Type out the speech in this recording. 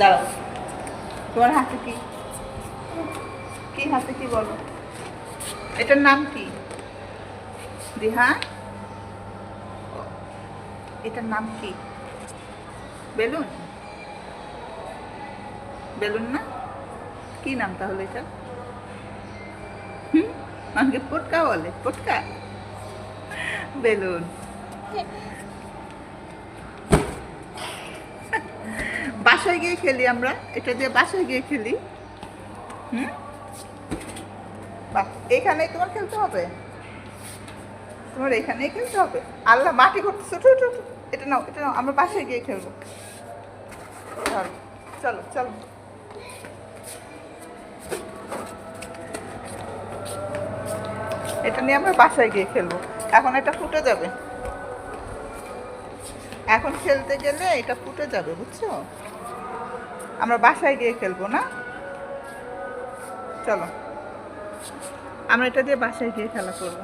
দাঁড়াও, তোমার হাতে কি? কি হাতে কি বলো? এটার নাম কি দিহান? এটার নাম কি? বেলুন? বেলুন না? কি নাম তাহলে এটা? হুম, আমাকে পটকা বলে, পটকা। বেলুন। বাসায় গিয়ে খেলি আমরা, এটা দিয়ে বাসায় গিয়ে খেলি। হুম, বাহ, এখানেই তোমার খেলতে হবে, তোমার এখানেই খেলতে হবে। আল্লাহ, মাটি করতেছো, ছোট ছোট। এটা নাও, এটা নাও, আমরা বাসায় গিয়ে খেলবো। চলো চলো চলো। এটা নিয়ে আমরা বাসায় গিয়ে খেলবো। এখন এটা ফুটে যাবে, এখন খেলতে গেলে এটা ফুটে যাবে, বুঝছো? আমরা বাসায় গিয়ে খেলবো না? চলো, আমরা এটা দিয়ে বাসায় গিয়ে খেলা করবো।